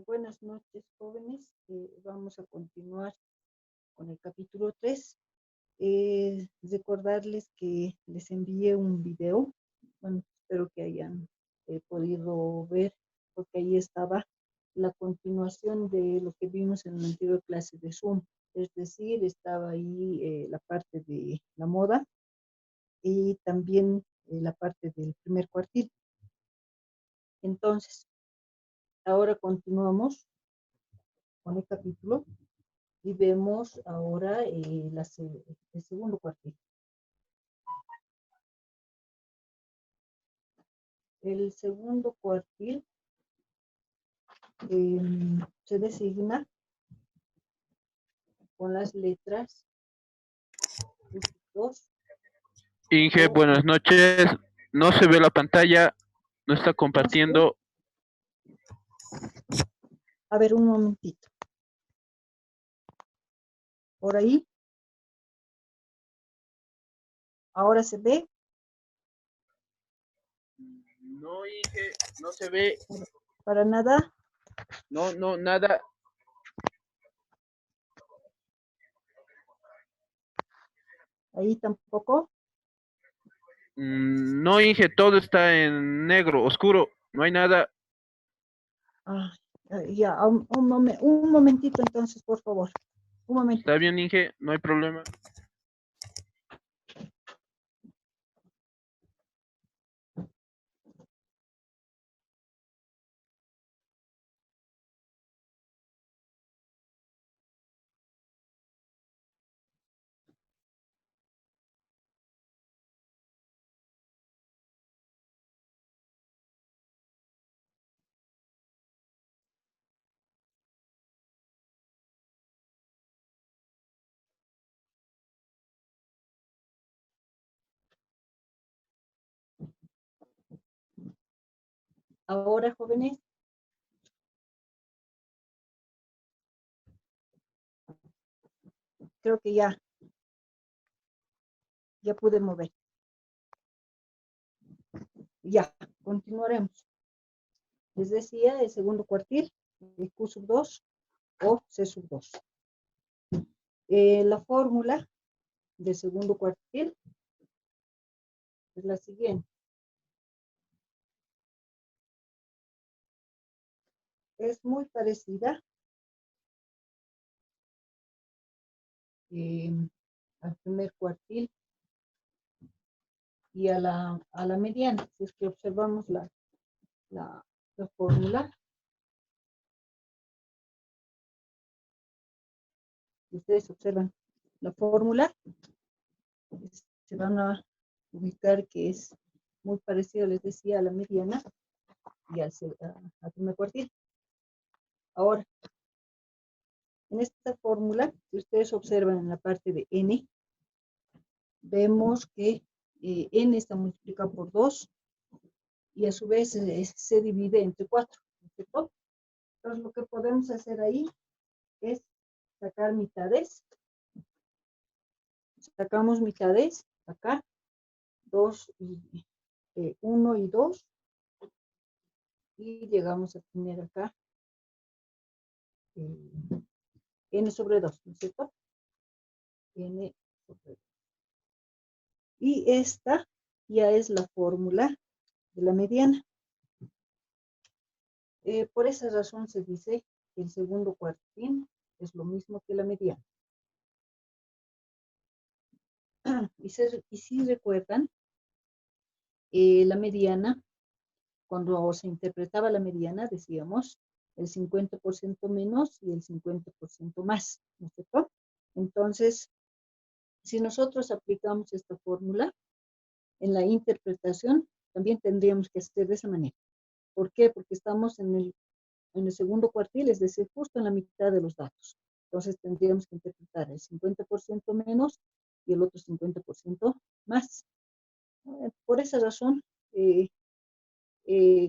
Buenas noches, jóvenes. Vamos a continuar con el capítulo 3. Recordarles que les envié un video. Bueno, espero que hayan podido ver, porque ahí estaba la continuación de lo que vimos en la anterior clase de Zoom. Es decir, estaba ahí la parte de la moda y también la parte del primer cuartil. Entonces, ahora continuamos con el capítulo y vemos ahora el segundo cuartil. El segundo cuartil se designa con las letras 2. Inge, buenas noches. No se ve la pantalla, no está compartiendo. A ver, un momentito. Por ahí. Ahora se ve. No, Inge, no se ve. Para nada. No, nada. Ahí tampoco. No, Inge, todo está en negro, oscuro. No hay nada. Ya, un momentito entonces, por favor. Un momentito. Está bien, Inge, no hay problema. Ahora, jóvenes. Creo que ya pude mover. Ya, continuaremos. Les decía, el segundo cuartil, el Q sub 2 o C sub 2. La fórmula del segundo cuartil es la siguiente. Es muy parecida al primer cuartil y a la mediana. Si es que observamos la fórmula, ustedes observan la fórmula, se van a ubicar que es muy parecido, les decía, a la mediana y al primer cuartil. Ahora, en esta fórmula, si ustedes observan en la parte de n, vemos que n está multiplicado por 2 y a su vez se divide entre 4, ¿no es cierto? Entonces, lo que podemos hacer ahí es sacar mitades. Sacamos mitades acá, 2 y 1 y 2, y llegamos a tener acá n sobre 2, ¿no es cierto? N sobre 2. Y esta ya es la fórmula de la mediana. Por esa razón se dice que el segundo cuartil es lo mismo que la mediana. Y si recuerdan, la mediana, cuando se interpretaba la mediana, decíamos el 50% menos y el 50% más, ¿no es cierto? Entonces, si nosotros aplicamos esta fórmula en la interpretación, también tendríamos que hacer de esa manera. ¿Por qué? Porque estamos en el segundo cuartil, es decir, justo en la mitad de los datos. Entonces tendríamos que interpretar el 50% menos y el otro 50% más. Por esa razón,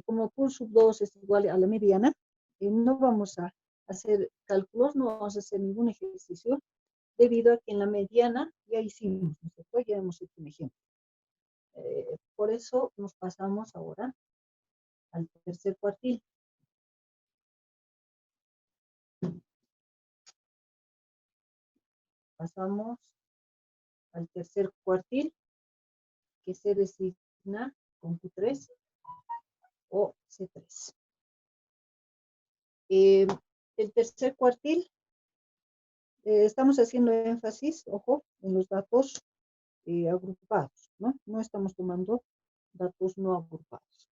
como Q sub 2 es igual a la mediana, no vamos a hacer cálculos, no vamos a hacer ningún ejercicio, debido a que en la mediana ya hicimos, ¿no es cierto? Ya hemos hecho un ejemplo. Por eso nos pasamos ahora al tercer cuartil. Pasamos al tercer cuartil, que se designa con Q3 o C3. El tercer cuartil, estamos haciendo énfasis, ojo, en los datos agrupados, ¿no? No estamos tomando datos no agrupados.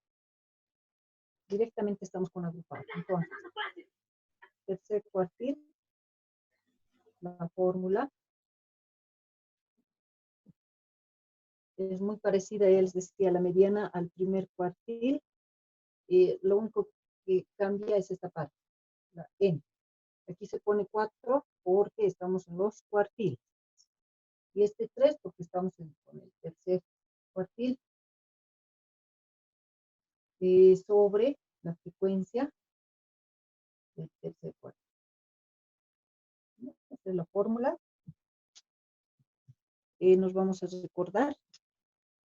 Directamente estamos con agrupados. Entonces, tercer cuartil, la fórmula es muy parecida, les decía, la mediana al primer cuartil. Lo único que cambia es esta parte, la n. Aquí se pone 4 porque estamos en los cuartiles. Y este 3 porque estamos con el tercer cuartil sobre la frecuencia del tercer cuartil. Esta es la fórmula. Nos vamos a recordar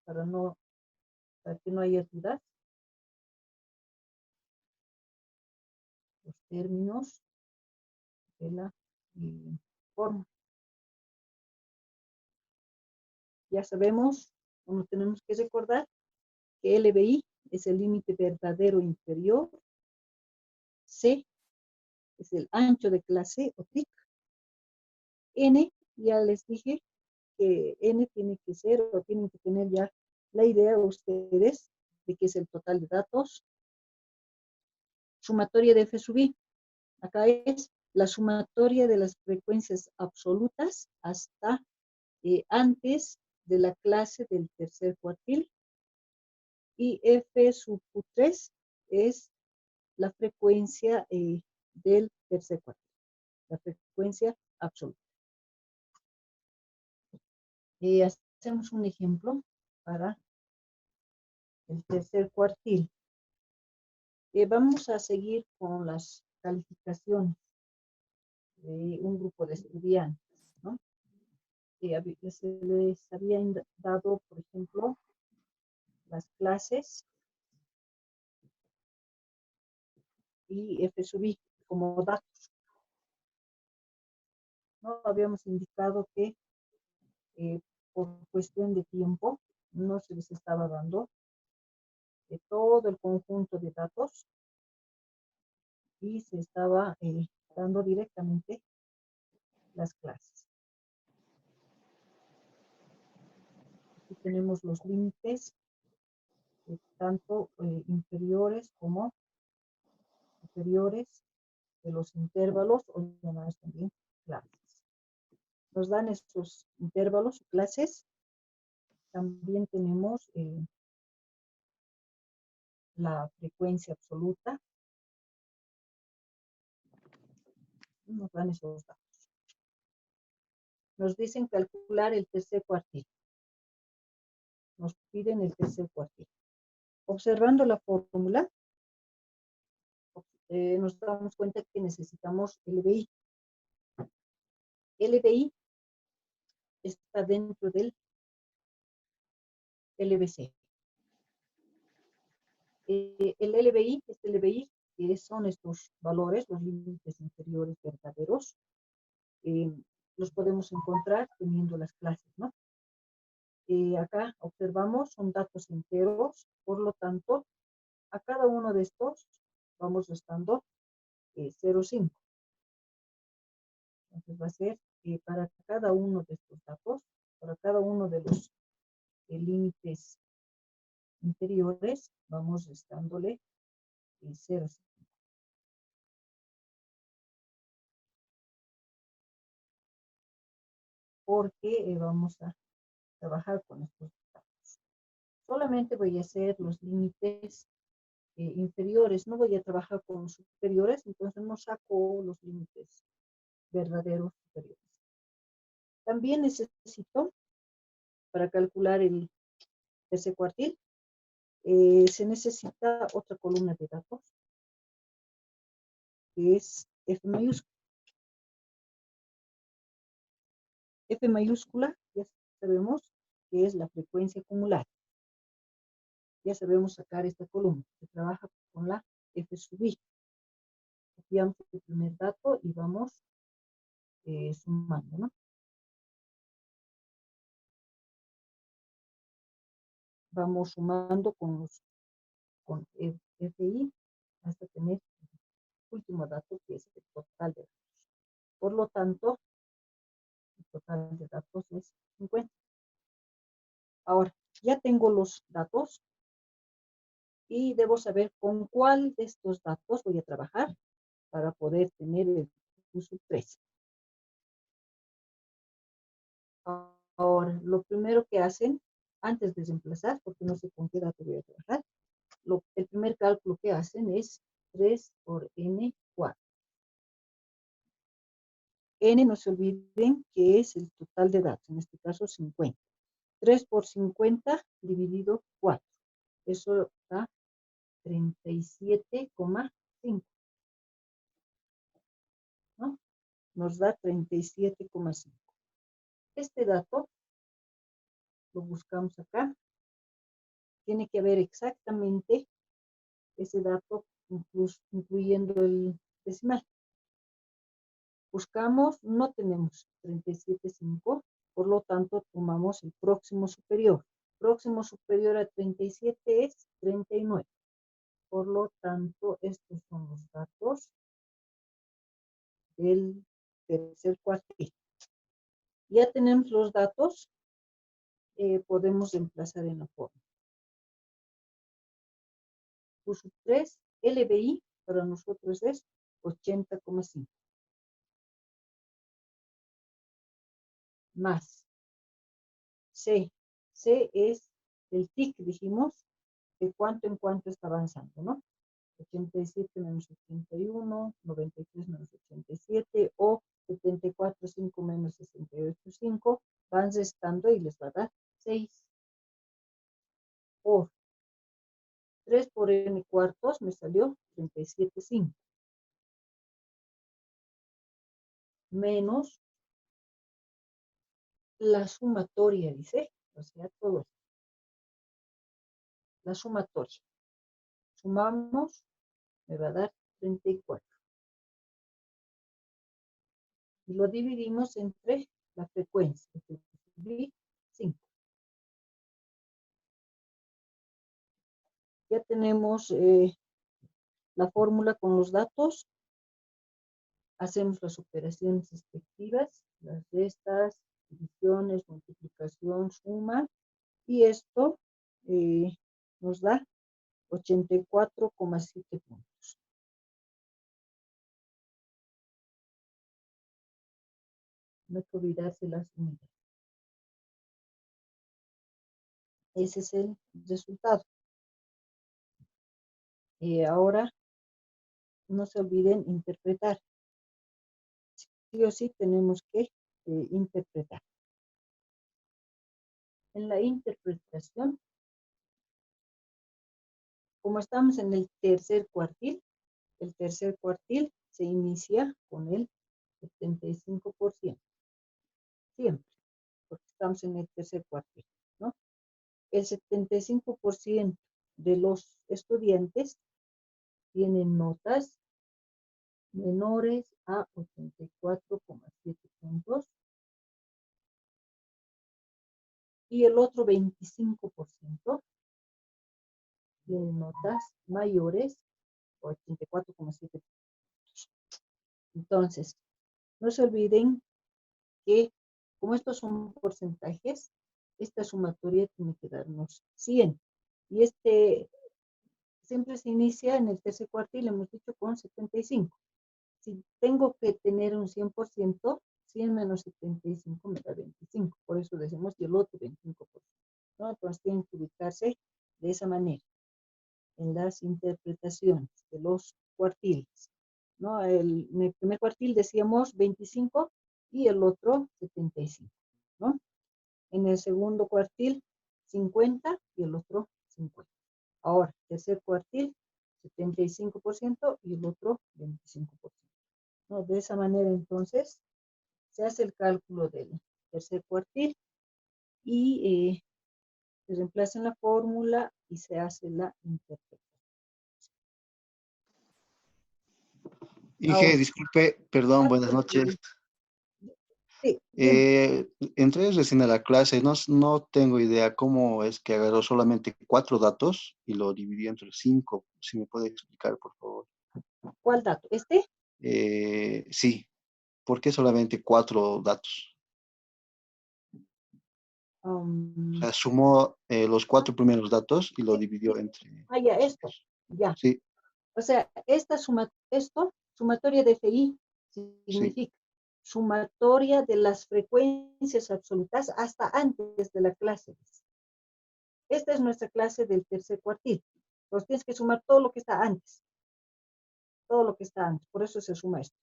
para que no haya dudas. Los términos de la fórmula. Ya sabemos, como tenemos que recordar, que LBI es el límite verdadero inferior, C es el ancho de clase o TIC, N, ya les dije que N tiene que ser o tienen que tener ya la idea ustedes de que es el total de datos. Sumatoria de F sub I, acá es la sumatoria de las frecuencias absolutas hasta antes de la clase del tercer cuartil. Y F sub Q3 es la frecuencia del tercer cuartil, la frecuencia absoluta. Hacemos un ejemplo para el tercer cuartil. Vamos a seguir con las calificaciones de un grupo de estudiantes, ¿no? Se les había dado, por ejemplo, las clases y F sub I como datos. ¿No? Habíamos indicado que por cuestión de tiempo no se les estaba dando todo el conjunto de datos y se estaba dando directamente las clases. Aquí tenemos los límites tanto inferiores como superiores de los intervalos o llamados también clases. Nos dan estos intervalos o clases. También tenemos la frecuencia absoluta. Nos dan esos datos. Nos dicen calcular el tercer cuartil. Nos piden el tercer cuartil. Observando la fórmula, nos damos cuenta que necesitamos LBI. LBI está dentro del LBC. El LBI, este LBI, que son estos valores, los límites inferiores verdaderos, los podemos encontrar teniendo las clases, ¿no? Acá observamos, son datos enteros, por lo tanto, a cada uno de estos vamos restando 0,5. Entonces va a ser para cada uno de estos datos, para cada uno de los límites inferiores, vamos restándole 0,5. Porque vamos a trabajar con estos datos. Solamente voy a hacer los límites inferiores, no voy a trabajar con superiores, entonces no saco los límites verdaderos superiores. También necesito, para calcular el tercer cuartil, se necesita otra columna de datos, que es F mayúscula. F mayúscula, ya sabemos que es la frecuencia acumulada. Ya sabemos sacar esta columna. Se trabaja con la F sub I. Copiamos el primer dato y vamos sumando, ¿no? vamos sumando con FI hasta tener el último dato que es el total de datos. Por lo tanto, el total de datos es 50. Ahora, ya tengo los datos y debo saber con cuál de estos datos voy a trabajar para poder tener el Q3. Ahora, lo primero que hacen, antes de reemplazar, porque no sé con qué dato voy a trabajar, el primer cálculo que hacen es 3 por n cuarto. N, no se olviden que es el total de datos, en este caso 50. 3 por 50 dividido 4. Eso da 37,5. ¿No? Nos da 37,5. Este dato lo buscamos acá. Tiene que haber exactamente ese dato, incluyendo el decimal. Buscamos, no tenemos 37,5, por lo tanto tomamos el próximo superior. Próximo superior a 37 es 39. Por lo tanto, estos son los datos del tercer cuartil. Ya tenemos los datos, podemos reemplazar en la forma. Puso 3, LBI para nosotros es 80,5. Más C. C es el TIC, dijimos, de cuánto en cuánto está avanzando, ¿no? 87 menos 81, 93 menos 87 o 74,5 menos 68,5 van restando y les va a dar 6. Por 3 por n cuartos me salió 37,5. Menos la sumatoria, dice, o sea, todo esto. La sumatoria. Sumamos, me va a dar 34. Y lo dividimos entre la frecuencia. 5. Ya tenemos la fórmula con los datos. Hacemos las operaciones respectivas, las restas, divisiones, multiplicación, suma. Y esto nos da 84,7 puntos. No hay que olvidarse las unidades. Ese es el resultado. Ahora, no se olviden interpretar. Sí o sí tenemos que interpretar. En la interpretación, como estamos en el tercer cuartil se inicia con el 75%. Siempre, porque estamos en el tercer cuartil, ¿no? El 75% de los estudiantes tienen notas menores a 84,7 puntos y el otro 25% tiene notas mayores a 84,7 puntos. Entonces, no se olviden que como estos son porcentajes, esta sumatoria tiene que darnos 100. Y siempre se inicia en el tercer cuartil, hemos dicho, con 75. Si tengo que tener un 100%, 100 menos 75 me da 25. Por eso decimos que el otro 25%. ¿No? Entonces tienen que ubicarse de esa manera en las interpretaciones de los cuartiles. ¿No? En el primer cuartil decíamos 25 y el otro 75. ¿No? En el segundo cuartil 50 y el otro 50. Ahora, tercer cuartil 75% y el otro 25%. ¿No? De esa manera, entonces, se hace el cálculo del tercer cuartil y se reemplaza en la fórmula y se hace la interpretación. Inge, Ahora, disculpe, perdón, buenas noches. Sí, dime. Entré recién a la clase, no tengo idea cómo es que agarró solamente 4 datos y lo dividió entre 5. Si me puede explicar, por favor. ¿Cuál dato? ¿Este? Sí, ¿por qué solamente 4 datos? O Um, sea, sumó los ah, 4 primeros datos y lo sí, dividió sí. entre Ya, esto. dos. Ya. Sí, O sea, esto, sumatoria de FI, sí. significa sumatoria de las frecuencias absolutas hasta antes de la clase. Esta es nuestra clase del tercer cuartil. Entonces tienes que sumar todo lo que está antes, todo lo que está antes. Por eso se suma esto.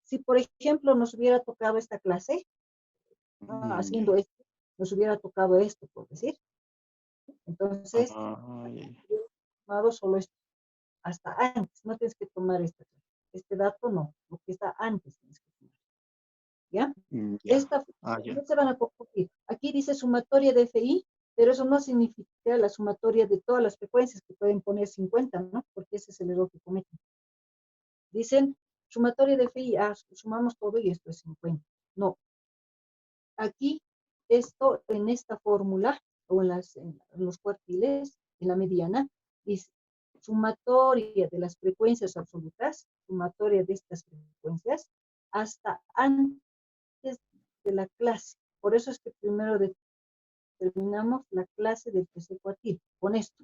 Si, por ejemplo, nos hubiera tocado esta clase, Ya. haciendo esto, nos hubiera tocado esto, por decir. Entonces, Ya, ya. hubiera sumado solo esto, hasta antes. No tienes que tomar este dato, no. Lo que está antes tienes que tomar. ¿Ya? Ya. Ya. No se van a confundir. Aquí dice sumatoria de FI, pero eso no significa la sumatoria de todas las frecuencias que pueden poner 50, ¿no? Porque ese es el error que cometen. Dicen sumatoria de FI, sumamos todo y esto es 50. No. Aquí, esto en esta fórmula, o en los cuartiles, en la mediana, dice sumatoria de las frecuencias absolutas, sumatoria de estas frecuencias, hasta antes de la clase. Por eso es que primero determinamos la clase del tercer cuartil, con esto,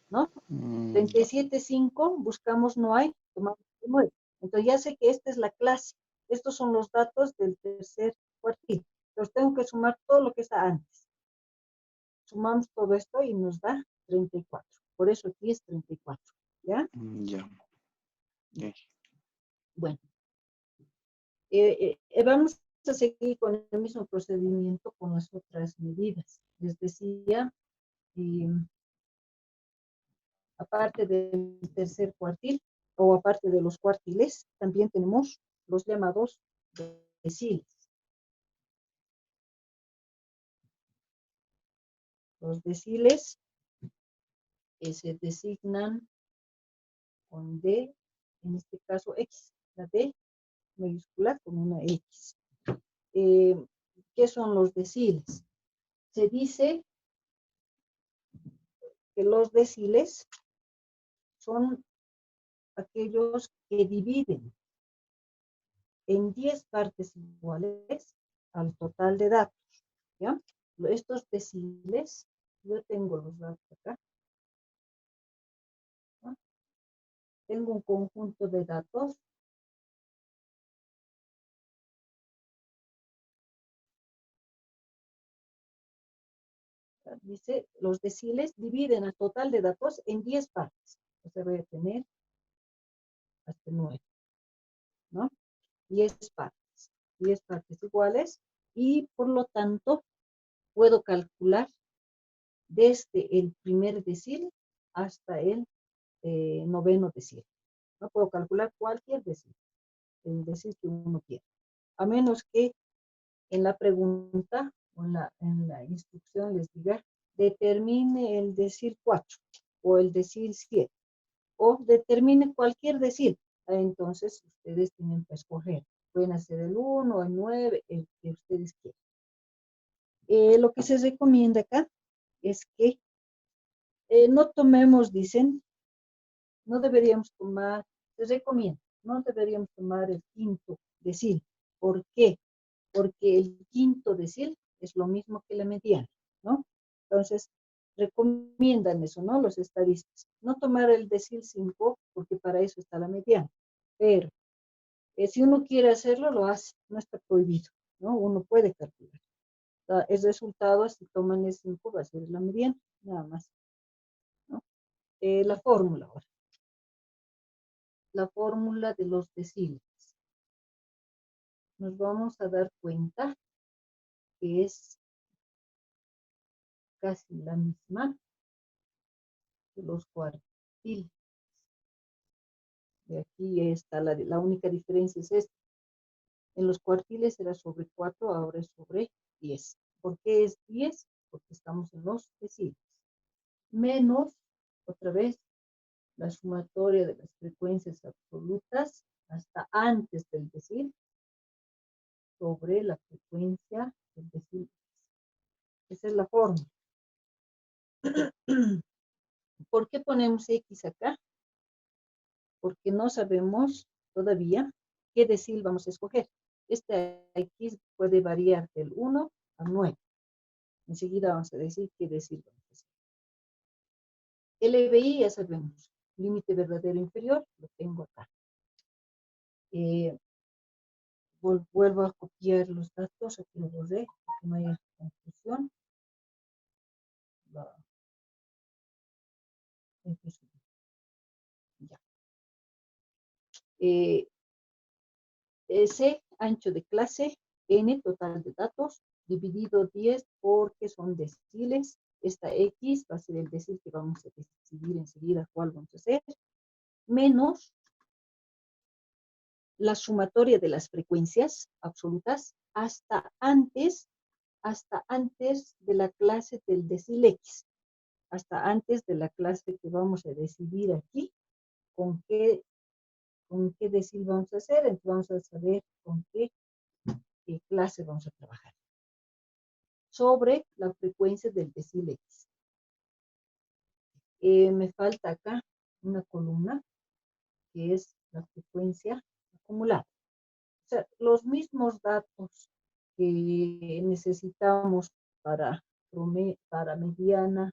¿no? Ya. 37.5, buscamos no hay, tomamos 9. Entonces ya sé que esta es la clase. Estos son los datos del tercer cuartil. Entonces tengo que sumar todo lo que está antes. Sumamos todo esto y nos da 34. Por eso aquí es 34. ¿Ya? Ya. Ok. Bueno, vamos a seguir con el mismo procedimiento con las otras medidas. Les decía, eh, aparte del tercer cuartil o aparte de los cuartiles, también tenemos los llamados deciles. Los deciles se designan con D, en este caso X, la D mayúscula con una X. Eh, ¿Qué son los deciles? Se dice que los deciles son aquellos que dividen en 10 partes iguales al total de datos. ¿Ya? Estos deciles, yo tengo los datos acá, ¿no? Tengo un conjunto de datos. Dice, los deciles dividen al total de datos en 10 partes. O sea, voy a tener hasta 9, ¿no? 10 partes. 10 partes iguales. Y por lo tanto, puedo calcular desde el primer decil hasta el noveno decil. No puedo calcular cualquier decil, el decil que uno quiera. A menos que en la pregunta o en la instrucción les diga, determine el decil 4 o el decil 7 o determine cualquier decil. Entonces ustedes tienen que escoger. Pueden hacer el 1, el 9, el que ustedes quieran. Lo que se recomienda acá es que no tomemos, dicen, no deberíamos tomar, se recomienda, no deberíamos tomar el quinto decil. ¿Por qué? Porque el quinto decil es lo mismo que la mediana, ¿no? Entonces, recomiendan eso, ¿no? Los estadistas. No tomar el decil 5 porque para eso está la mediana. Pero si uno quiere hacerlo, lo hace, no está prohibido, ¿no? Uno puede calcular. El resultado, si toman el 5, va a ser la mediana, nada más, ¿no? La fórmula ahora. La fórmula de los deciles. Nos vamos a dar cuenta que es casi la misma de los cuartiles. De aquí está la única diferencia es esta. En los cuartiles era sobre 4, ahora es sobre 10. ¿Por qué es 10? Porque estamos en los deciles. Menos, otra vez, la sumatoria de las frecuencias absolutas hasta antes del decil, sobre la frecuencia del decil. Esa es la forma. ¿Por qué ponemos X acá? Porque no sabemos todavía qué decil vamos a escoger. Este X puede variar del 1 a 9. Enseguida vamos a decir qué decil vamos a hacer. LBI ya sabemos. Límite verdadero inferior, lo tengo acá. Vuelvo a copiar los datos, aquí lo borré, para que no haya confusión. Ya. S, ancho de clase, N, total de datos, dividido 10 porque son deciles. Esta X va a ser el decil que vamos a decidir enseguida cuál vamos a hacer, menos la sumatoria de las frecuencias absolutas hasta antes de la clase del decil X, hasta antes de la clase que vamos a decidir aquí con qué decil vamos a hacer. Entonces vamos a saber con qué clase vamos a trabajar. Sobre la frecuencia del decil X. Me falta acá una columna que es la frecuencia acumulada. O sea, los mismos datos que necesitamos para mediana,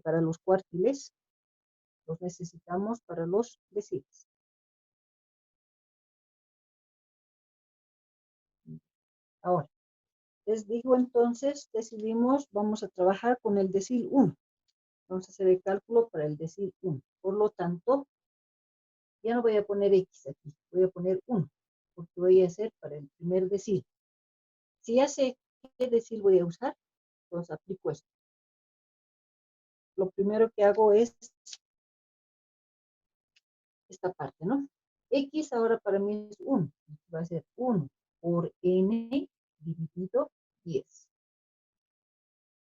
para los cuartiles, los necesitamos para los deciles. Ahora, les digo entonces, decidimos, vamos a trabajar con el decil 1. Vamos a hacer el cálculo para el decil 1. Por lo tanto, ya no voy a poner X aquí, voy a poner 1, porque voy a hacer para el primer decil. Si ya sé qué decil voy a usar, entonces aplico esto. Lo primero que hago es esta parte, ¿no? X ahora para mí es 1. Va a ser 1 por N dividido 10.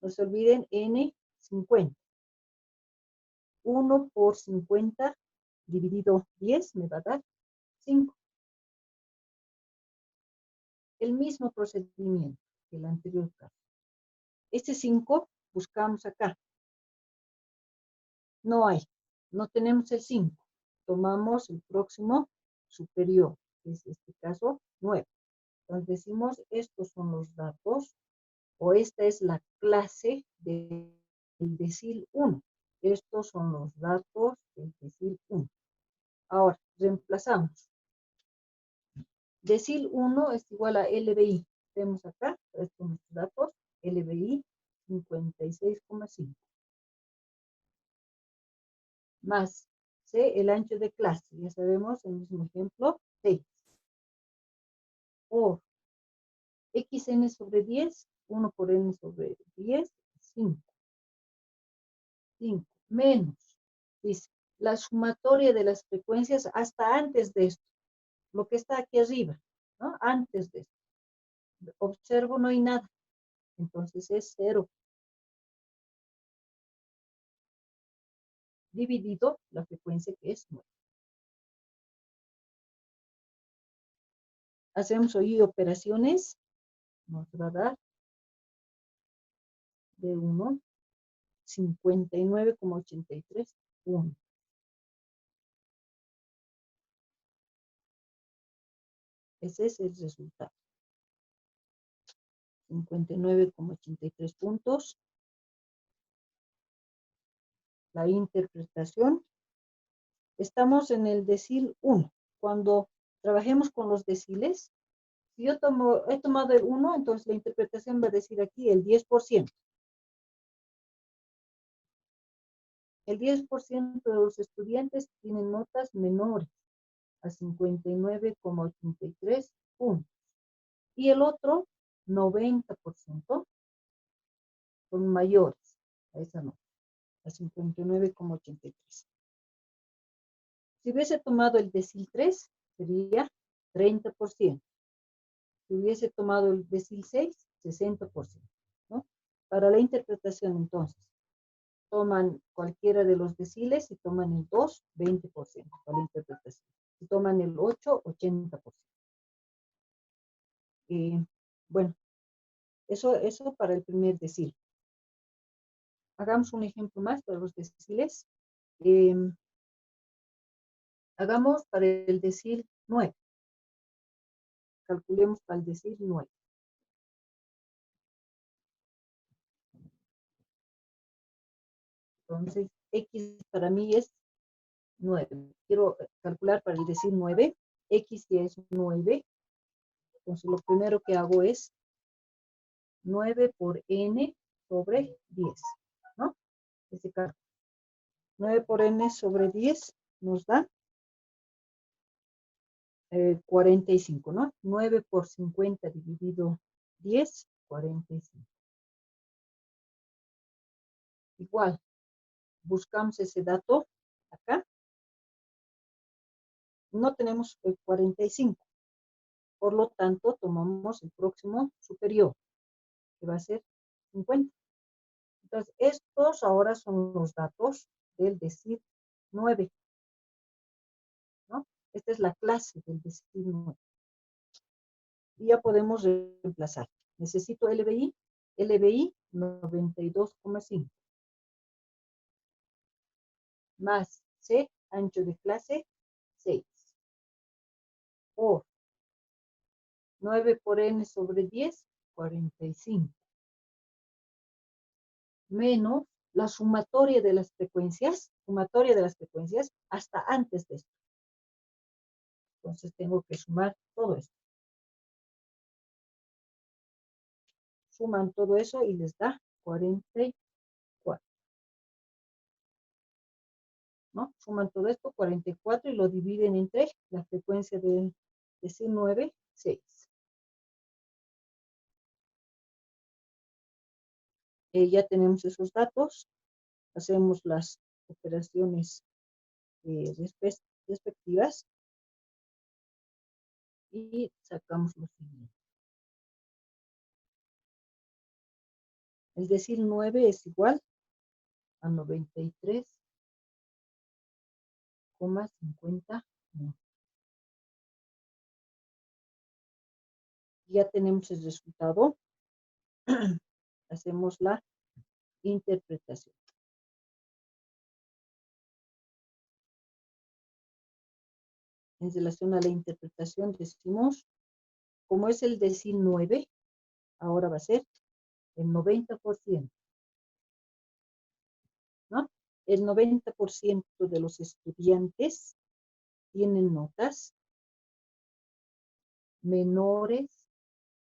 No se olviden, N, 50. 1 por 50 dividido 10 me va a dar 5. El mismo procedimiento que el anterior caso. Este 5 buscamos acá. No hay. No tenemos el 5. Tomamos el próximo superior, que es este caso 9. Entonces decimos, estos son los datos, o esta es la clase del decil 1. Estos son los datos del decil 1. Ahora, reemplazamos. Decil 1 es igual a LBI. Vemos acá, estos son los datos, LBI 56,5. Más C, el ancho de clase. Ya sabemos, el mismo ejemplo, 6. Por xn sobre 10, 1 por n sobre 10, 5. 5 menos, dice, la sumatoria de las frecuencias hasta antes de esto. Lo que está aquí arriba, ¿no? Antes de esto. Observo, no hay nada. Entonces es 0. Dividido la frecuencia que es 9. Hacemos hoy operaciones. Nos va a dar de 1, 59,83, 1. Ese es el resultado. 59,83 puntos. La interpretación. Estamos en el decil 1. Cuando trabajemos con los deciles, si yo he tomado el 1, entonces la interpretación va a decir aquí el 10%. El 10% de los estudiantes tienen notas menores a 59,83 puntos. Y el otro 90% son mayores a esa nota, a 59,83. Si hubiese tomado el decil 3, sería 30%. Si hubiese tomado el decil 6, 60%. ¿No? Para la interpretación, entonces, toman cualquiera de los deciles y toman el 2, 20% para la interpretación. Si toman el 8, 80%. Bueno, eso para el primer decil. Hagamos un ejemplo más para los deciles. Hagamos para el decil 9. Calculemos para el decil 9. Entonces, X para mí es 9. Quiero calcular para el decil 9. X ya es 9. Entonces, lo primero que hago es 9 por n sobre 10, ¿no? Ese cálculo. 9 por n sobre 10 nos da 45, ¿no? 9 por 50 dividido 10, 45. Igual, buscamos ese dato acá. No tenemos el 45. Por lo tanto, tomamos el próximo superior, que va a ser 50. Entonces, estos ahora son los datos del decil 9, ¿no? Esta es la clase del decil 9. Y ya podemos reemplazar. Necesito LBI. LBI 92,5. Más C, ancho de clase 6. Por 9 por n sobre 10, 45. Menos la sumatoria de las frecuencias, hasta antes de esto. Entonces tengo que sumar todo esto. Suman todo eso y les da 44. ¿No? Suman todo esto, 44, y lo dividen entre la frecuencia de decil 9, 6. Ya tenemos esos datos. Hacemos las operaciones respectivas y sacamos lo siguiente. El decil 9 es igual a 93,50. Ya tenemos el resultado. Hacemos la interpretación. En relación a la interpretación decimos, como es el decil 9, ahora va a ser el 90%. ¿No? El 90% de los estudiantes tienen notas menores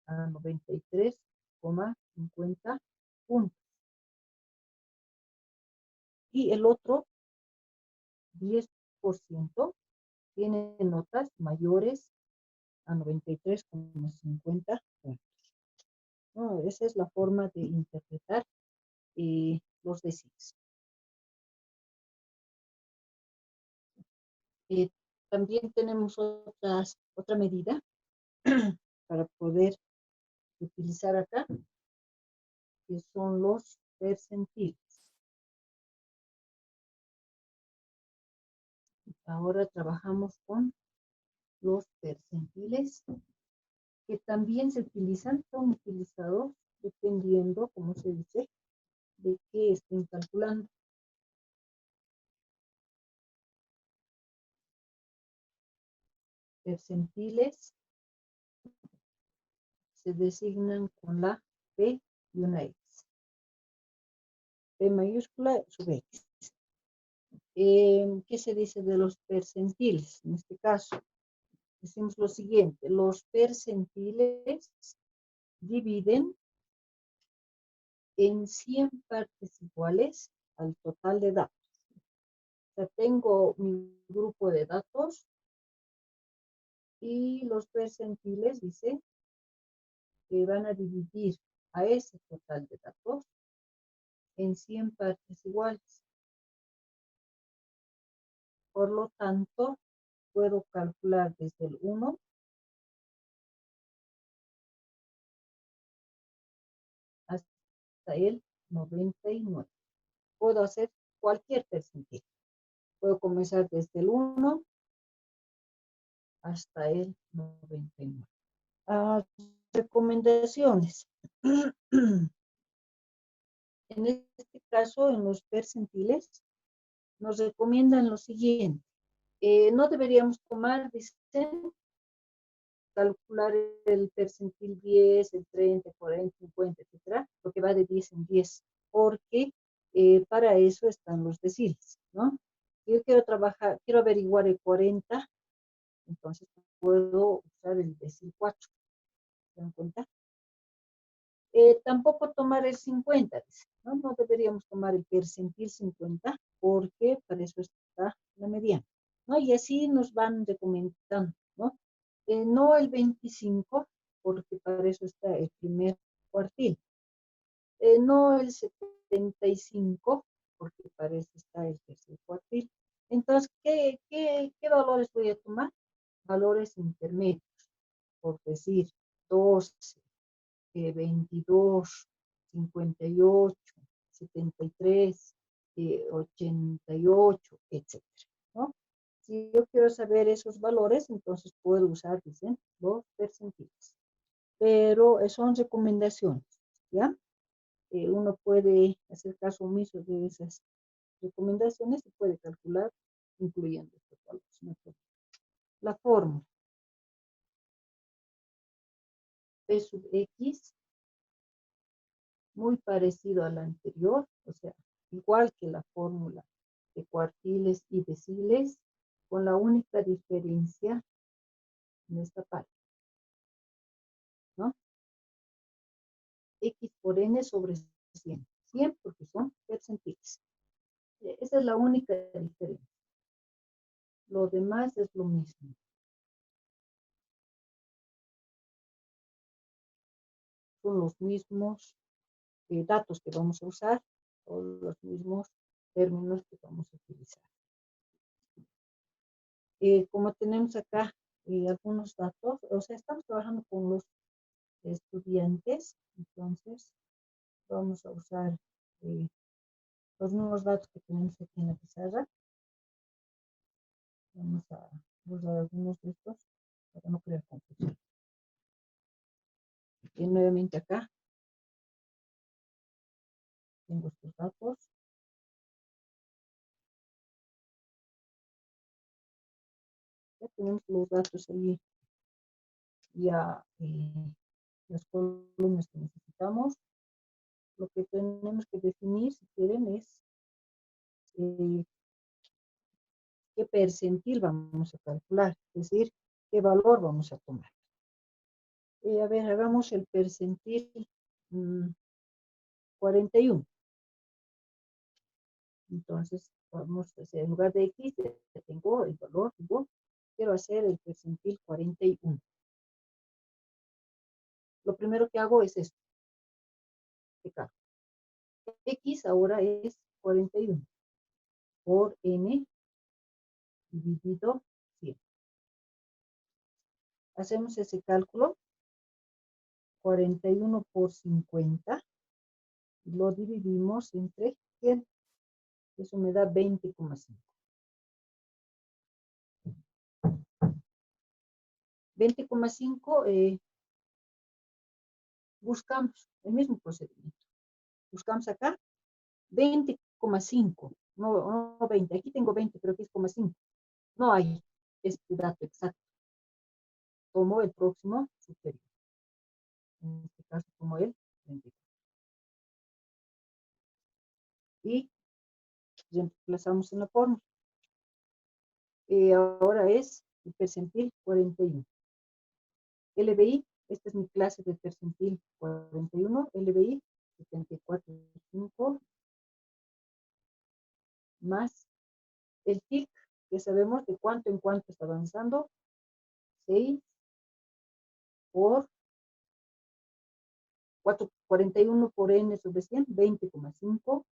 a 93,50 puntos. Y el otro 10% tiene notas mayores a 93,50 puntos. No, esa es la forma de interpretar los deciles. También tenemos otra medida para poder utilizar acá, que son los percentiles. Ahora trabajamos con los percentiles, que también se utilizan, son utilizados dependiendo, como se dice, de qué estén calculando. Percentiles se designan con la P y una X. P mayúscula sub X. ¿Qué se dice de los percentiles? En este caso, decimos lo siguiente: los percentiles dividen en 100 partes iguales al total de datos. O sea, tengo mi grupo de datos y los percentiles dicen que van a dividir a ese total de datos en 100 partes iguales. Por lo tanto, puedo calcular desde el 1 hasta el 99. Puedo hacer cualquier percentil. Puedo comenzar desde el 1 hasta el 99. recomendaciones. En este caso, en los percentiles, nos recomiendan lo siguiente. No deberíamos tomar, dicen, calcular el percentil 10, el 30, 40, 50, etcétera, porque va de 10 en 10, porque para eso están los deciles, ¿no? Yo quiero trabajar, quiero averiguar el 40, entonces puedo usar el decil 4, ¿se dan cuenta? Tampoco tomar el 50, ¿no? No deberíamos tomar el percentil 50, porque para eso está la mediana, ¿no? Y así nos van recomendando, ¿no? No el 25, porque para eso está el primer cuartil. No el 75, porque para eso está el tercer cuartil. Entonces, ¿qué valores voy a tomar? Valores intermedios, por decir 12, 22, 58, 73, 88, etcétera, ¿no? Si yo quiero saber esos valores, entonces puedo usar, dicen, los percentiles. Pero son recomendaciones, ¿ya? Uno puede hacer caso omiso de esas recomendaciones y puede calcular incluyendo estos valores. La fórmula P sub X, muy parecido a la anterior, o sea, igual que la fórmula de cuartiles y deciles, con la única diferencia en esta parte, ¿no? X por N sobre 100. 100 porque son percentiles. Esa es la única diferencia. Lo demás es lo mismo. Son los mismos datos que vamos a usar, o los mismos términos que vamos a utilizar. Como tenemos acá algunos datos, o sea, estamos trabajando con los estudiantes, entonces vamos a usar los nuevos datos que tenemos aquí en la pizarra. Vamos a usar algunos de estos para no crear confusión. Y nuevamente acá tengo estos datos. Ya tenemos los datos ahí, ya las columnas que necesitamos. Lo que tenemos que definir, si quieren, es qué percentil vamos a calcular, es decir, qué valor vamos a tomar. A ver, hagamos el percentil 41. Entonces, vamos a hacer, en lugar de X, ya tengo el valor, digo, quiero hacer el percentil 41. Lo primero que hago es esto. X ahora es 41 por N dividido 100. Hacemos ese cálculo. 41 por 50. Lo dividimos entre 100. Eso me da 20,5. 20,5 buscamos el mismo procedimiento. Buscamos acá 20,5. No 20. Aquí tengo 20, pero aquí es 0,5. No hay este dato exacto. Tomo el próximo superior. En este caso tomo el 24. Y reemplazamos en la fórmula. Ahora es el percentil 41. LBI, esta es mi clase de percentil 41, LBI 74,5 más el TIC, que sabemos de cuánto en cuánto está avanzando, 6 por 41 por N sobre 100, 20,5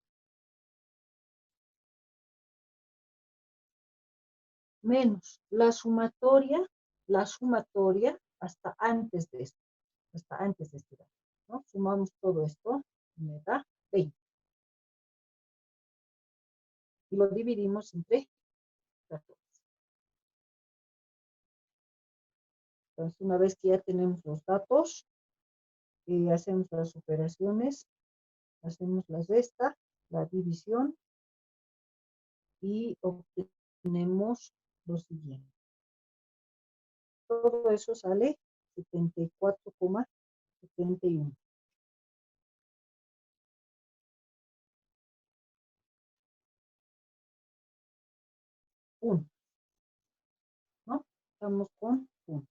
menos la sumatoria hasta antes de esto, hasta antes de este dato, ¿no? Sumamos todo esto y me da 20. Y lo dividimos entre 14. Entonces, una vez que ya tenemos los datos, hacemos las operaciones, hacemos la resta, la división y obtenemos lo siguiente. Todo eso sale 74,71. Puntos, ¿no? Estamos con puntos.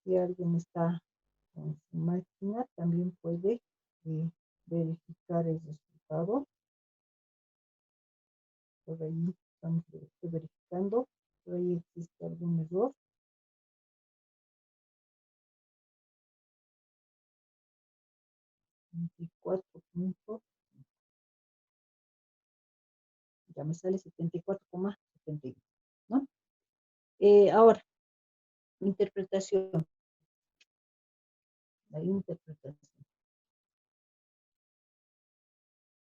Si alguien está con su máquina, también puede verificar el resultado. Por ahí estamos verificando. Por ahí existe algún error. Ya me sale 74,71, ¿no? Ahora, interpretación. La interpretación.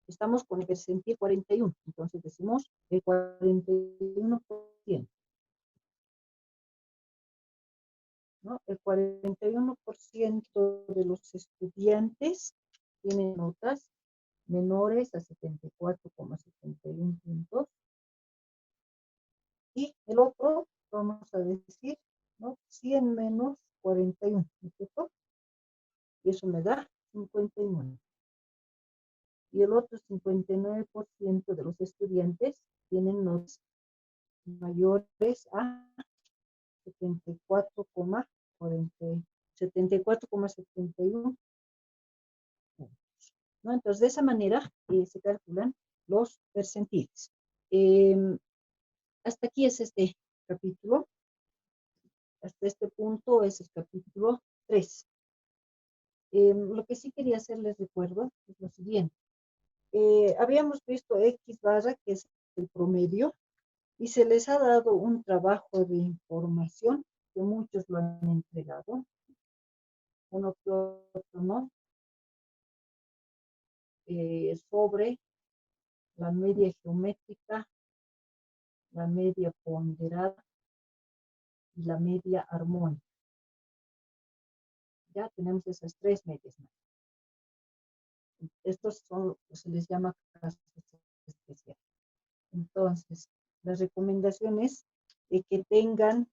Estamos con el percentil 41, entonces decimos el 41%. ¿No? El 41% de los estudiantes tienen notas menores a 74,71 puntos. Y el otro, vamos a decir, ¿no? 100 menos 41, ¿no es cierto? Y eso me da 59. Y el otro 59% de los estudiantes tienen notas mayores a 74,71 puntos, ¿no? Entonces, de esa manera se calculan los percentiles. Hasta aquí es este capítulo. Hasta este punto es el capítulo 3. Lo que sí quería hacerles recuerdo es lo siguiente. Habíamos visto X barra, que es el promedio, y se les ha dado un trabajo de información, que muchos lo han entregado, uno que otro no, sobre la media geométrica, la media ponderada y la media armónica. Ya tenemos esas tres medias. Estos son, se les llama casos especiales. Entonces, las recomendaciones es que tengan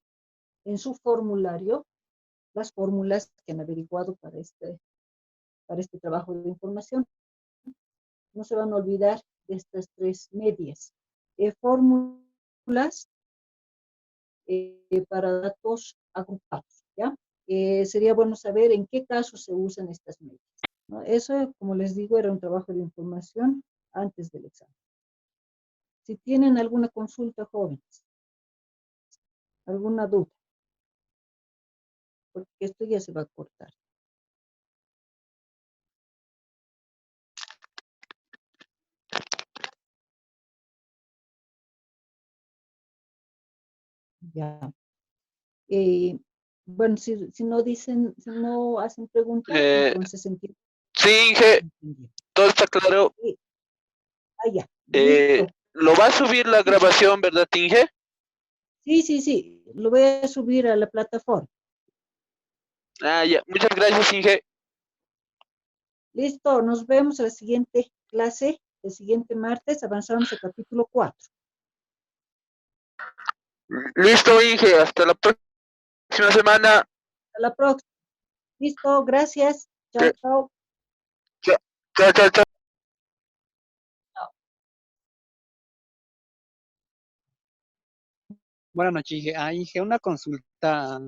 en su formulario las fórmulas que han averiguado para este trabajo de información. No se van a olvidar de estas tres medias. Fórmulas para datos agrupados, ¿ya? Sería bueno saber en qué casos se usan estas medias, ¿no? Eso, como les digo, era un trabajo de información antes del examen. Si tienen alguna consulta, jóvenes, alguna duda, porque esto ya se va a cortar. Ya. Bueno, si no dicen, si no hacen preguntas, entonces entiendo. Sí, Inge, todo está claro. Ya, listo. ¿Lo va a subir la grabación, verdad, Inge? Sí, lo voy a subir a la plataforma. Ya, muchas gracias, Inge. Listo, nos vemos en la siguiente clase, el siguiente martes, avanzamos al capítulo 4. Listo, Inge, hasta la próxima semana. Hasta la próxima. Listo, gracias. Chao, chao. Chao. Buenas noches, Inge. Inge, una consulta